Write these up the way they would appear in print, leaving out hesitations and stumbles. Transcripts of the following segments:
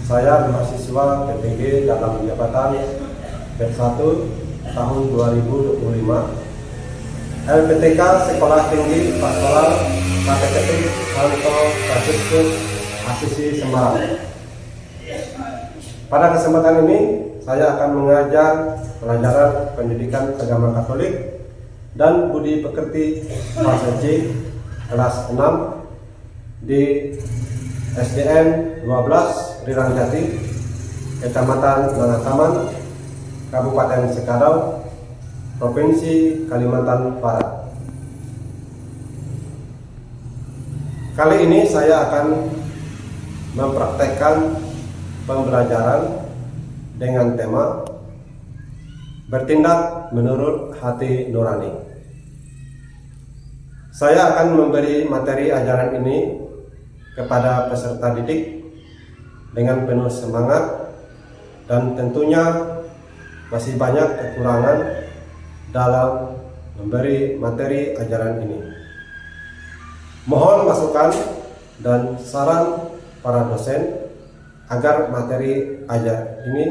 Saya mahasiswa PPG dalam jabatan B1 tahun 2025 LPTK Sekolah Tinggi Pastoral Kateketik Santo Franciscus Asisi Semarang. Pada kesempatan ini saya akan mengajar pelajaran pendidikan agama Katolik dan budi pekerti fase C kelas 6 di SDN 12 Rirangjati, Kecamatan Nanataman, Kabupaten Sekarau, Provinsi Kalimantan Barat. Kali ini saya akan mempraktekkan pembelajaran dengan tema bertindak menurut hati nurani. Saya akan memberi materi ajaran ini kepada peserta didik dengan penuh semangat, dan tentunya masih banyak kekurangan dalam memberi materi ajaran ini. Mohon masukan dan saran para dosen agar materi ajar ini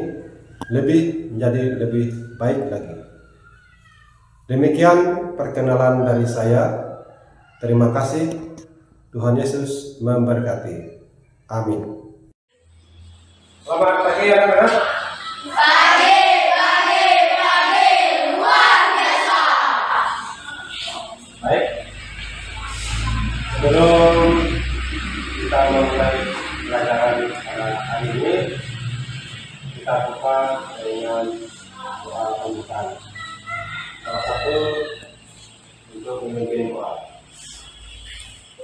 menjadi lebih baik lagi. Demikian perkenalan dari saya. Terima kasih. Tuhan Yesus memberkati. Amin. Selamat pagi anak-anak. Pagi, luar biasa. Baik. Sebelum kita mulai pelajaran hari ini, kita buka dengan doa pembukaan. Salah satu untuk memimpin doa.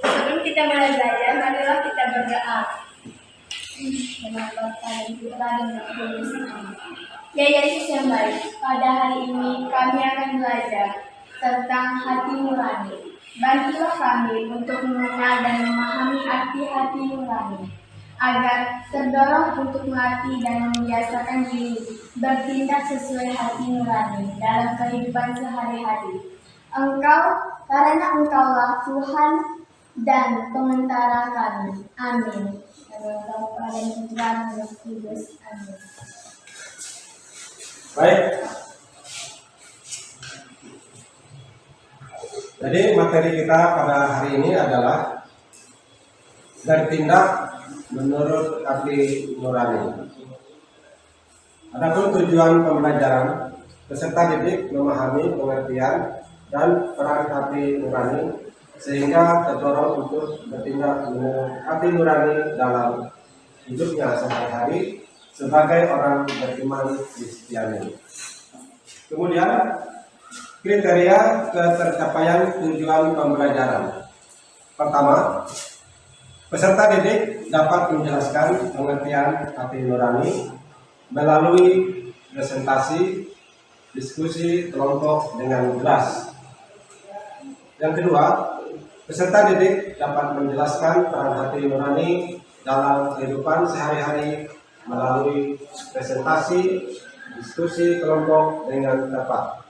Sebelum kita mulai belajar, marilah kita berdoa. Dengan Bapa dan Putra dan Roh Kudus. Ya Yesus yang baik, pada hari ini kami akan belajar tentang hati nurani. Bantulah kami untuk mengenal dan memahami arti hati nurani, agar terdorong untuk melatih dan membiasakan diri bertindak sesuai hati nurani dalam kehidupan sehari-hari. Karena Engkaulah Tuhan dan Pementara kami. Amin. Bapa dan Putra dan Roh Kudus. Amin. Baik. Jadi materi kita pada hari ini adalah bertindak menurut hati nurani. Adapun tujuan pembelajaran, peserta didik memahami pengertian dan peran hati nurani sehingga terdorong untuk bertindak menurut hati nurani dalam hidupnya sehari-hari sebagai orang beriman Kristiani. Kemudian kriteria ketercapaian tujuan pembelajaran. Pertama, peserta didik dapat menjelaskan pengertian hati nurani melalui presentasi, diskusi kelompok dengan jelas. Yang kedua, peserta didik dapat menjelaskan peran hati nurani dalam kehidupan sehari-hari melalui presentasi, diskusi kelompok dengan tepat.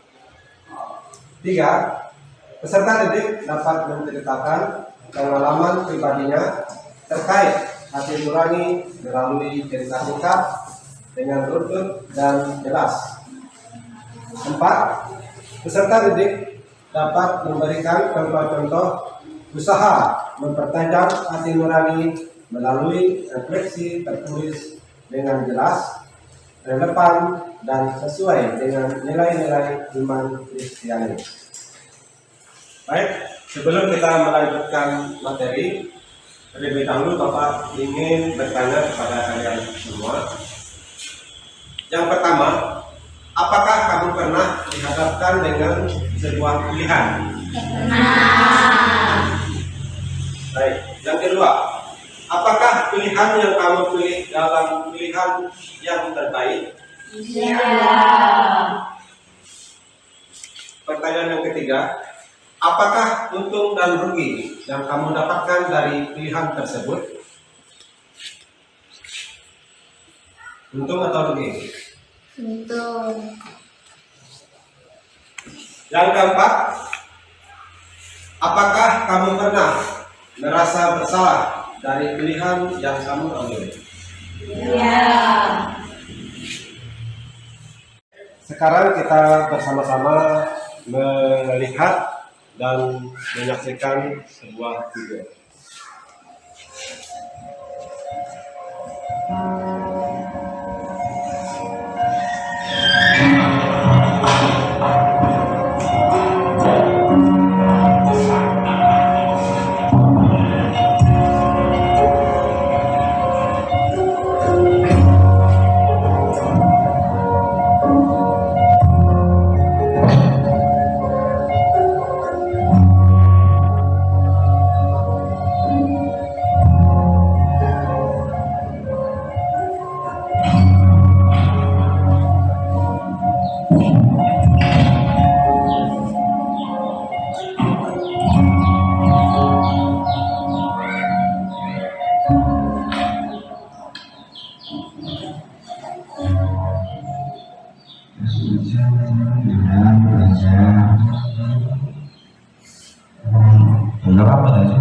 3. Peserta didik dapat menceritakan pengalaman pribadinya terkait hati nurani melalui cerita singkat dengan runtut dan jelas. 4. Peserta didik dapat memberikan contoh-contoh usaha mempertajam hati nurani melalui refleksi tertulis dengan jelas, relevan, dan sesuai dengan nilai-nilai iman Kristiani. Baik, sebelum kita melanjutkan materi, terlebih dahulu Bapak ingin bertanya kepada kalian semua. Yang pertama, apakah kamu pernah dihadapkan dengan sebuah pilihan? Baik. Yang kedua, apakah pilihan yang kamu pilih dalam pilihan yang terbaik? Iya. Pertanyaan yang ketiga, apakah untung dan rugi yang kamu dapatkan dari pilihan tersebut? Untung atau rugi? Untung. Yang keempat, apakah kamu pernah merasa bersalah dari pilihan yang kamu ambil? Iya. Sekarang kita bersama-sama melihat dan menyaksikan sebuah video. Bener apa aja?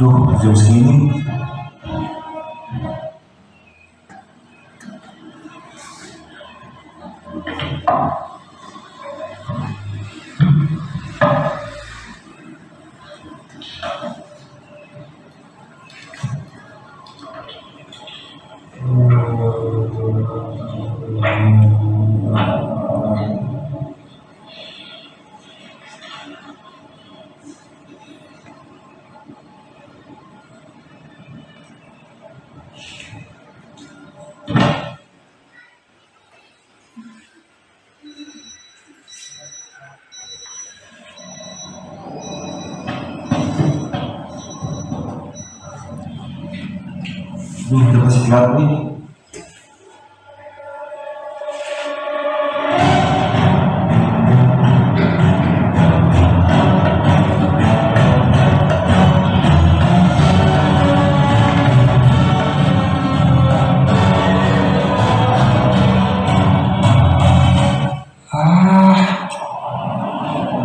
Duh, jam segini. Duh, udah masih gelap nih.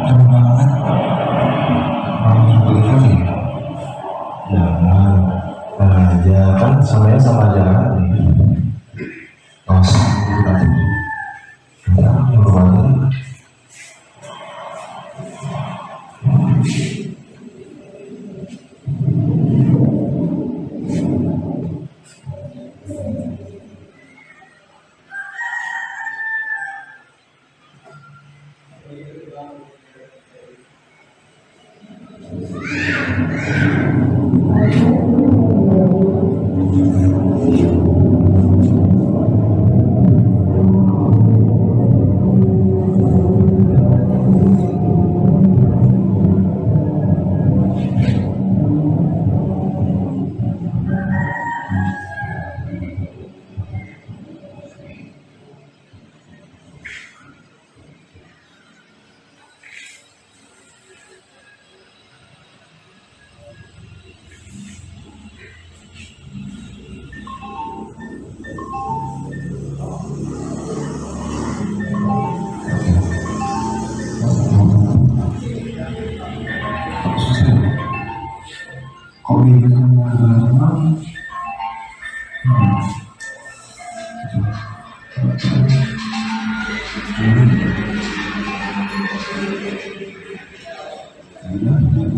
Jauh banget. Balik lagi. Jangan aja kan semuanya sama aja kan. Tos, kita berubah.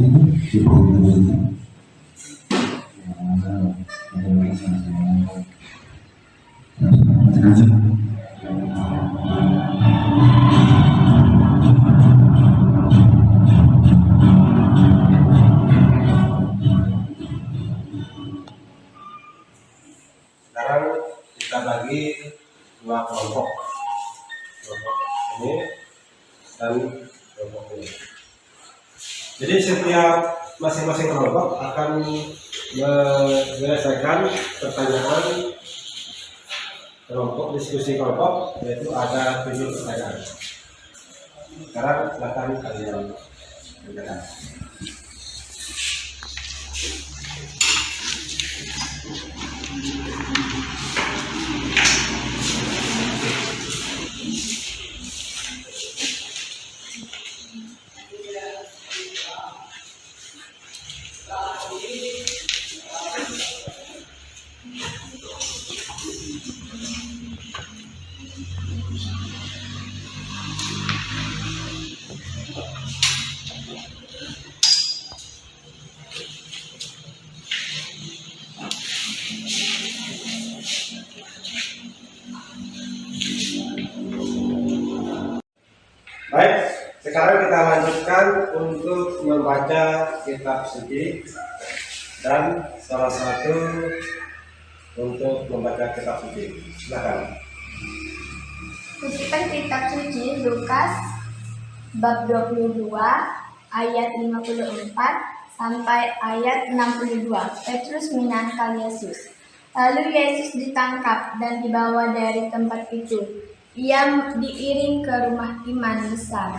Sekarang kita bagi dua kelompok. Kelompok ini dan kelompok ini. Jadi setiap masing-masing kelompok akan menyelesaikan pertanyaan kelompok, diskusi kelompok, yaitu ada 7 pertanyaan. Sekarang silakan kalian kerjakan. Baik, sekarang kita lanjutkan untuk membaca kitab suci dan salah satu untuk membaca kitab suci. Silakan. Kutipan kitab suci Lukas bab 22 ayat 54 sampai ayat 62. Petrus menyangkal Yesus. Lalu Yesus ditangkap dan dibawa dari tempat itu. Ia diiring ke rumah iman besar,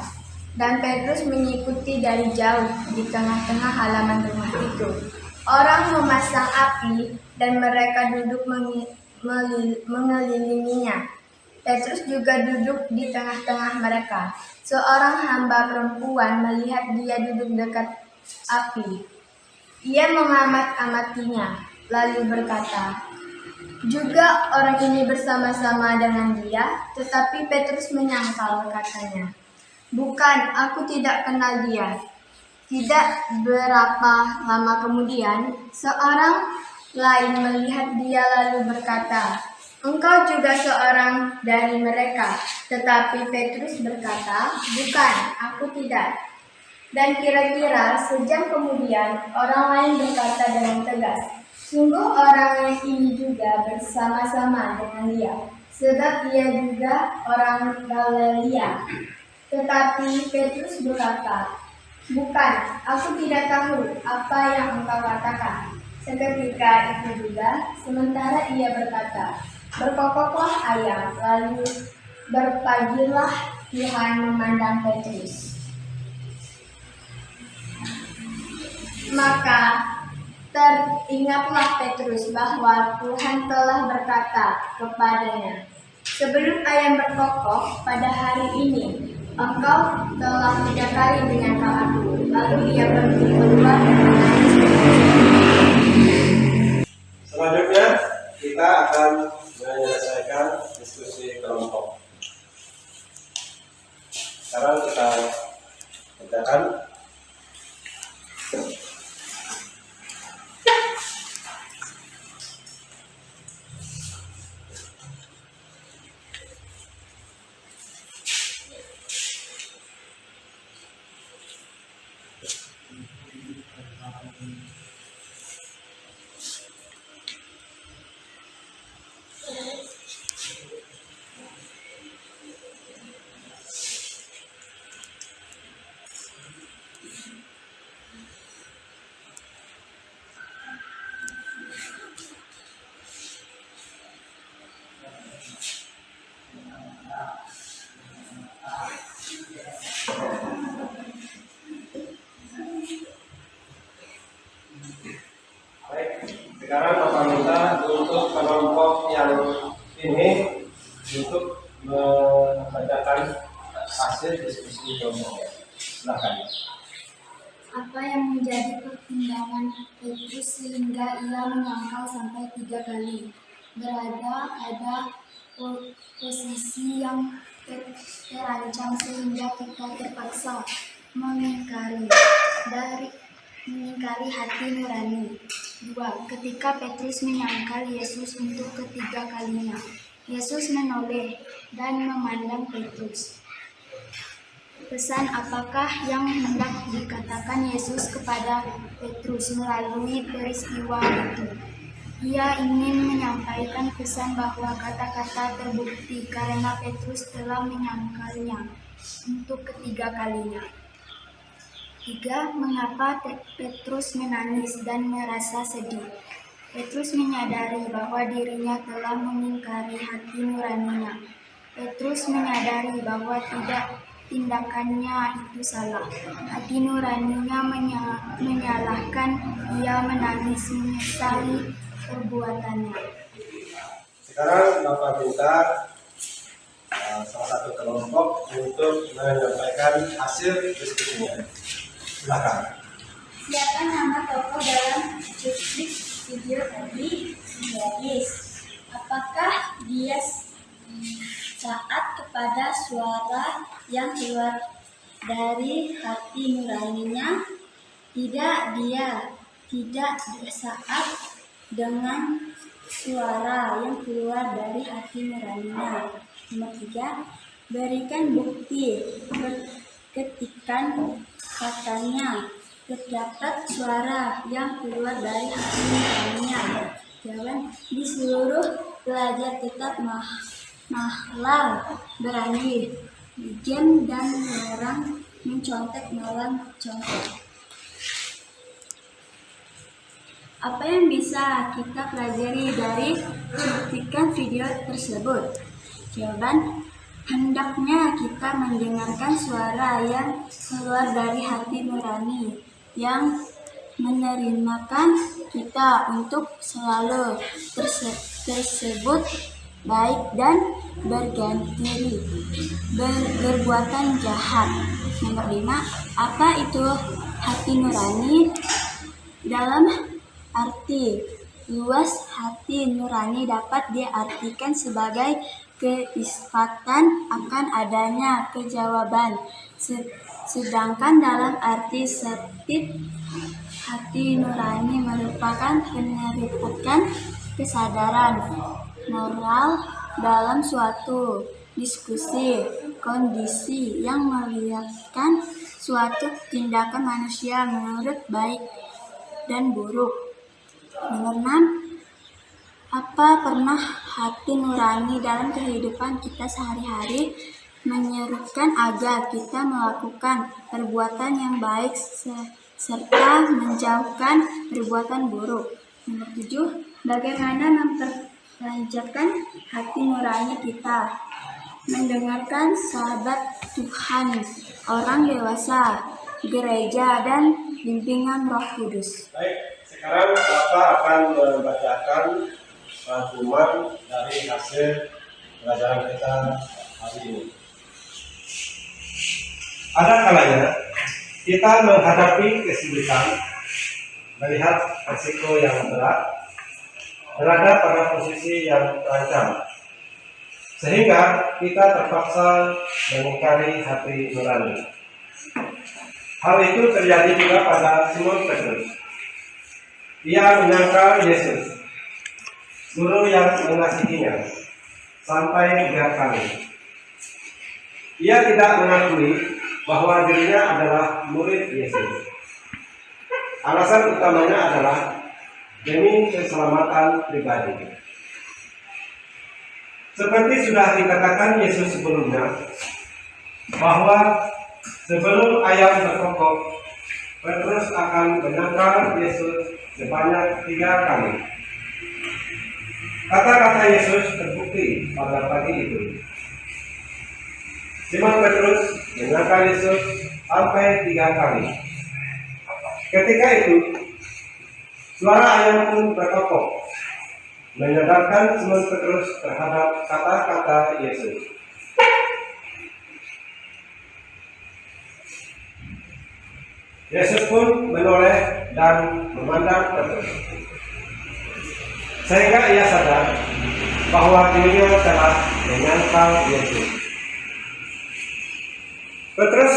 dan Petrus mengikuti dari jauh di tengah-tengah halaman rumah itu. Orang memasang api dan mereka duduk mengelilinginya. Petrus juga duduk di tengah-tengah mereka. Seorang hamba perempuan melihat dia duduk dekat api. Ia mengamat-amatinya, lalu berkata, "Juga orang ini bersama-sama dengan dia," tetapi Petrus menyangkal, katanya, "Bukan, aku tidak kenal dia." Tidak berapa lama kemudian, seorang lain melihat dia lalu berkata, "Engkau juga seorang dari mereka." Tetapi Petrus berkata, "Bukan, aku tidak." Dan kira-kira sejam kemudian, orang lain berkata dengan tegas, "Sungguh orang ini juga bersama-sama dengan dia, sebab dia juga orang Galilea." Tetapi Petrus berkata, "Bukan, aku tidak tahu apa yang engkau katakan." Seketika itu juga, sementara ia berkata, berkokoklah ayam, lalu berpagilah Tuhan memandang Petrus. Maka teringatlah Petrus bahwa Tuhan telah berkata kepadanya, "Sebelum ayam berkokok pada hari ini, engkau telah 3 kali menyangkal aku." Lalu ia pergi keluar dan menangis. Selanjutnya kita akan menyelesaikan diskusi kelompok. Sekarang kita kerjakan. Sekarang Bapak minta untuk kelompok yang ini untuk membacakan hasil diskusi kelompok. Silakan. Apa yang menjadi pertimbangan Petrus sehingga ia menyangkal sampai 3 kali? Ada posisi yang terancam sehingga kita terpaksa mengingkari. mengingkari hati nurani. 2. Ketika Petrus menyangkal Yesus untuk ketiga kalinya, Yesus menoleh dan memandang Petrus. Pesan apakah yang hendak dikatakan Yesus kepada Petrus melalui peristiwa itu? Ia ingin menyampaikan pesan bahwa kata-kata terbukti karena Petrus telah menyangkalnya untuk ketiga kalinya. 3. Mengapa Petrus menangis dan merasa sedih? Petrus menyadari bahwa dirinya telah mengingkari hati nuraninya. Petrus menyadari bahwa tindakannya itu salah. Hati nuraninya menyalahkan, ia menangis menyesali perbuatannya. Sekarang Bapak minta salah satu kelompok untuk menyampaikan hasil diskusinya. Silakan. Siapa nama tokoh dalam cuplik video tadi? Gadis. Apakah dia taat kepada suara yang keluar dari hati nuraninya? Tidak, dia tidak taat dengan suara yang keluar dari hati nuraninya. Nomor 3, berikan bukti ketikan katanya terdapat suara yang keluar dari hati nuraninya. Jawaban, di seluruh pelajar tetap mahal berani diam dan melarang mencontek malam contek. Apa yang bisa kita pelajari dari cuplikan video tersebut? Jawaban, hendaknya kita mendengarkan suara yang keluar dari hati nurani yang menerimakan kita untuk selalu tersebut baik dan berganti berbuatan jahat. Nomor 5, apa itu hati nurani? Dalam arti luas, hati nurani dapat diartikan sebagai keistifatan akan adanya kejawaban. Sedangkan dalam arti sempit, hati nurani merupakan penerimaan kesadaran moral dalam suatu diskusi kondisi yang melihatkan suatu tindakan manusia menurut baik dan buruk. Nomor 6, apa pernah hati nurani dalam kehidupan kita sehari-hari menyerukan agar kita melakukan perbuatan yang baik serta menjauhkan perbuatan buruk? Nomor 7, bagaimana memperlancarkan hati nurani kita? Mendengarkan sahabat Tuhan, orang dewasa, gereja, dan bimbingan Roh Kudus. Baik, sekarang Bapak akan membacakan rangkuman dari hasil pelajaran kita hari ini. Ada kalanya kita menghadapi kesulitan, melihat risiko yang berat, berada pada posisi yang terancam, sehingga kita terpaksa mengingkari hati nurani. Hal itu terjadi juga pada Simon Petrus. Ia menyangkal Yesus, guru yang mengasihinya, sampai 3 kali. Ia tidak mengakui bahwa dirinya adalah murid Yesus. Alasan utamanya adalah demi keselamatan pribadi. Seperti sudah dikatakan Yesus sebelumnya, bahwa sebelum ayam berkokok, Petrus akan menyangkal Yesus sebanyak 3 kali. Kata-kata Yesus terbukti pada pagi itu. Simon Petrus menyangkal Yesus sampai 3 kali. Ketika itu, suara ayam pun berkokok, menyadarkan Simon Petrus terhadap kata-kata Yesus. Yesus pun menoleh dan memandang Petrus, sehingga ia sadar bahwa dirinya telah menyangkal Yesus. Petrus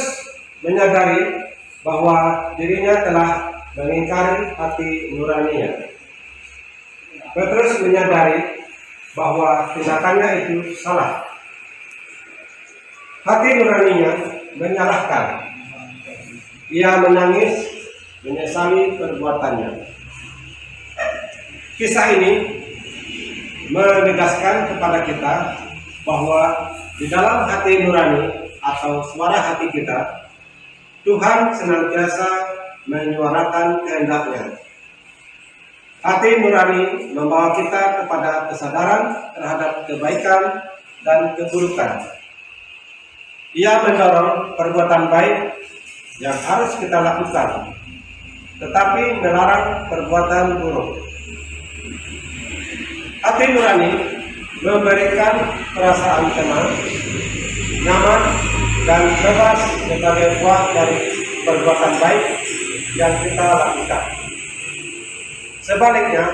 menyadari bahwa dirinya telah mengingkari hati nuraninya. Petrus menyadari bahwa tindakannya itu salah. Hati nuraninya menyalahkan. Ia menangis, menyesali perbuatannya. Kisah ini menegaskan kepada kita bahwa di dalam hati nurani atau suara hati kita, Tuhan senantiasa menyuarakan kehendaknya. Hati nurani membawa kita kepada kesadaran terhadap kebaikan dan keburukan. Ia mendorong perbuatan baik yang harus kita lakukan, tetapi melarang perbuatan buruk. Hati nurani memberikan perasaan tenang, nyaman, dan bebas sebagai buah dari perbuatan baik yang kita lakukan. Sebaliknya,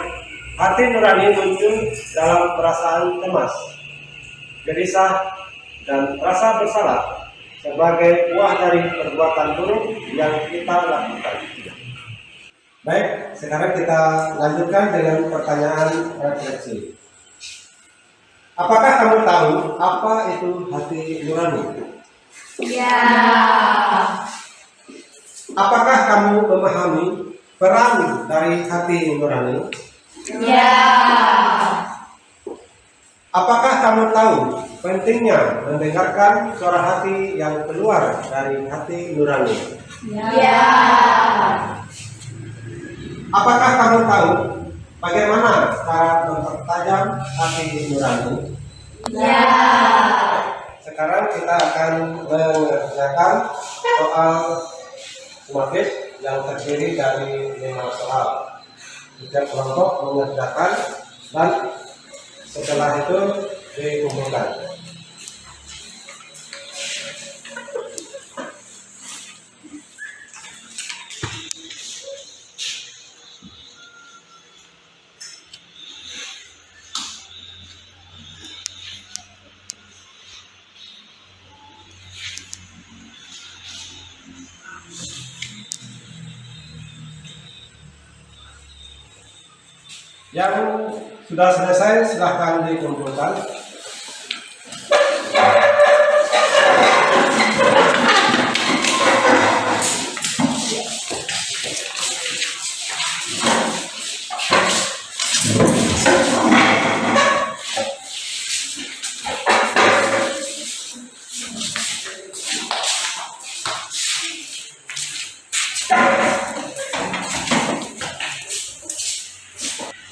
hati nurani muncul dalam perasaan cemas, gelisah, dan rasa bersalah sebagai buah dari perbuatan buruk yang kita lakukan. Baik, sekarang kita lanjutkan dengan pertanyaan refleksi. Apakah kamu tahu apa itu hati nurani? Ya. Apakah kamu memahami peran dari hati nurani? Ya. Apakah kamu tahu pentingnya mendengarkan suara hati yang keluar dari hati nurani? Ya. Apakah kamu tahu bagaimana cara mempertajam hati nurani? Ya. Sekarang kita akan mengerjakan soal sumatif yang terdiri dari 5 soal. Setiap kelompok mengerjakan dan setelah itu dikumpulkan. Yang sudah selesai silahkan dikumpulkan.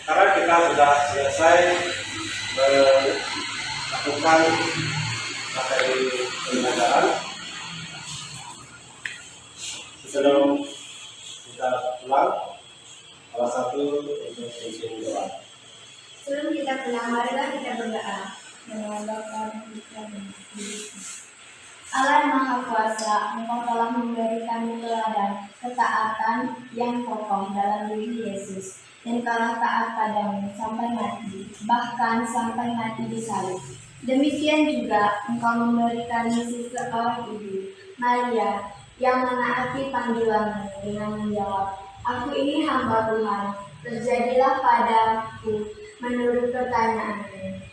Karena kita sudah selesai melakukan materi pembelajaran, sebelum kita pulang, salah satu untuk izin doa. Sebelum kita pulang, marilah kita berdoa. Allah yang Maha Kuasa, Engkau telah memberi kami teladan ketaatan yang kokoh dalam diri Yesus, dan telah taat padamu sampai mati, bahkan sampai mati di salib. Demikian juga Engkau memberi kami seseorang ibu, Maria, yang menaati panggilanmu dengan menjawab, "Aku ini hamba Tuhan, terjadilah padaku menurut pertanyaanmu."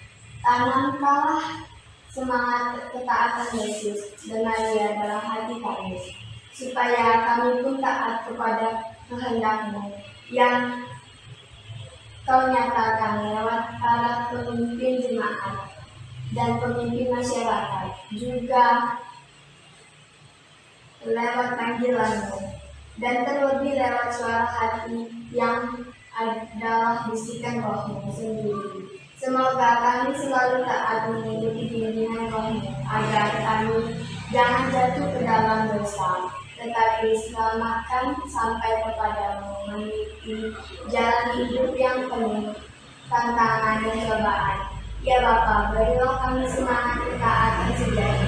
Tanamkanlah semangat ketaatan Yesus dan Maria dalam hati kami, supaya kami pun taat kepada kehendak-Mu yang Kau nyatakan lewat para pemimpin jemaat dan pemimpin masyarakat, juga lewat panggilan-Mu, dan terlebih lewat suara hati yang adalah bisikan Roh-Mu sendiri. Semoga kami selalu taat mengikuti bimbingan Roh-Mu, agar kami jangan jatuh ke dalam dosa, tetapi selamatkan sampai kepadamu meniti jalan hidup yang penuh tantangan dan cobaan. Ya Bapa, berilah kami semangat ketaatan sejati